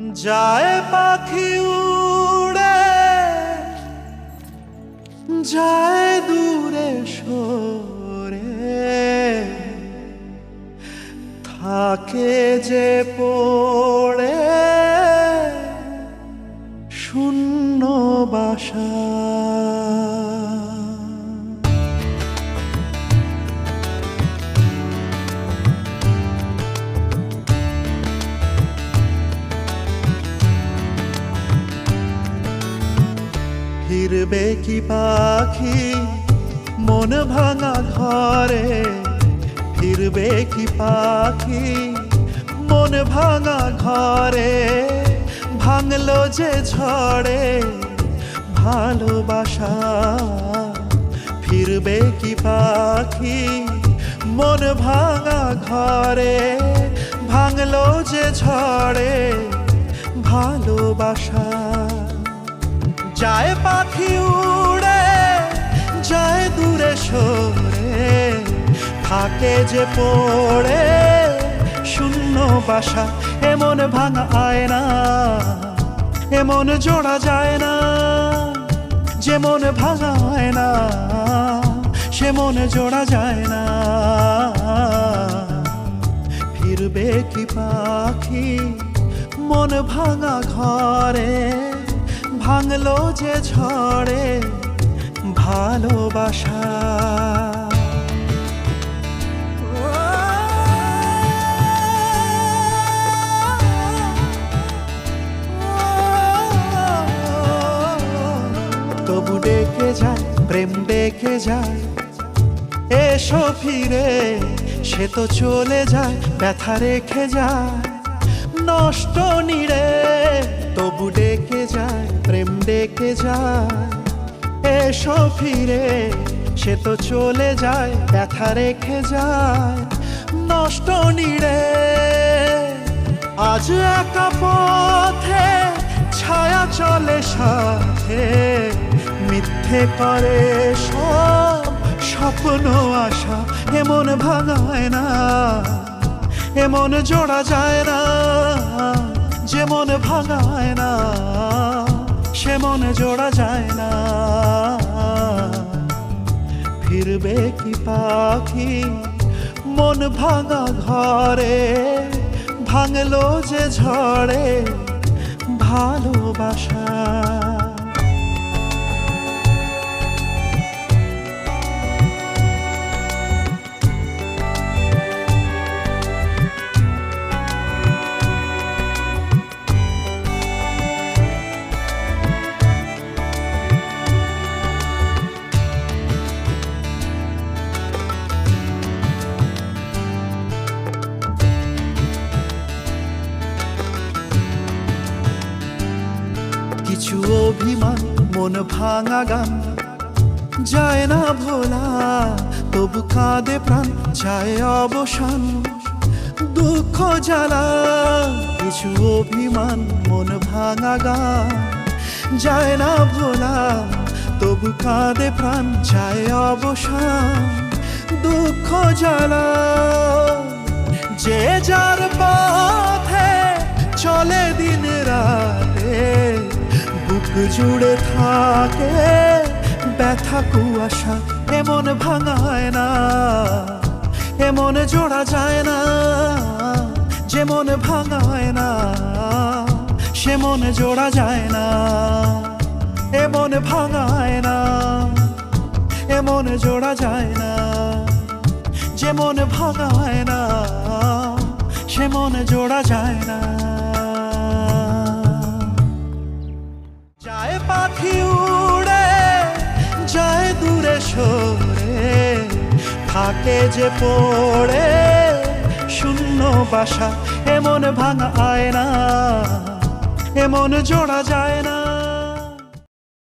যায় পাখি উড়ে, যায় দূরে সরে, থাকে যে পড়ে শূন্য বাসা। ফিরবে কি পাখি মন ভাঙা ঘরে, ফিরবে কি পাখি মন ভাঙা ঘরে, ভাঙলো যে ঝড়ে ভালোবাসা। ফিরবে কি পাখি মন ভাঙা ঘরে, ভাঙলো যে ঝড়ে ভালোবাসা। যায় পাখি উড়ে, যায় দূরে সরে, থাকে যে পড়ে শূন্য বাসা। এমন ভাঙা আয়না, এমন জোড়া যায় না, যেমন ভাঙা আয়না সে মন জোড়া যায় না। ফিরবে কি পাখি মন ভাঙা ঘরে, ভাঙলো যে ঝড়ে ভালোবাসা। তবু ডেকে যায় প্রেম ডেকে যায়, এসো ফিরে। সে তো চলে যায় ব্যথা রেখে যায় নষ্ট নিড়ে। তবু ডেকে যায় প্রেম ডেকে যায়, এসো ফিরে। সে তো চলে যায় ব্যথা রেখে যায় নষ্ট নিড়ে। আজ একা পথে ছায়া চলে সাথে, মিথ্যে করে সব স্বপ্ন আশা। এমন ভাঙায় না, এমন জোড়া যায় না, যেমন ভাঙায় না সে মন জোড়া যায় না। ফিরবে কি পাখি মন ভাঙা ঘরে, ভাঙলো যে ঝড়ে ভালোবাসা। কিছু অভিমান মন ভাঙা গান যায় না ভোলা, তবু কাঁদে প্রাণ যায় অবসান দুঃখ জ্বালা। কিছু অভিমান মন ভাঙা গান যায় না ভোলা, তবু কাঁদে প্রাণ যায় অবসান দুঃখ জ্বালা। যে যার পথে চলে দিন রাতে, বুক জুড়ে থাকে ব্যথা কুয়াশা। এমন ভাঙায় না, এমন জোড়া যায় না, যেমন ভাঙায় না সে মন জোড়া যায় না। এমন ভাঙায় না, এমন জোড়া যায় না, যেমন ভাঙায় না সে মন জোড়া যায় না। যায় পাখি উড়ে, যায় দূরে সরে, থাকে যে পড়ে শূন্য বাসা। এমন ভাঙা আয়না, এমন জোড়া যায় না।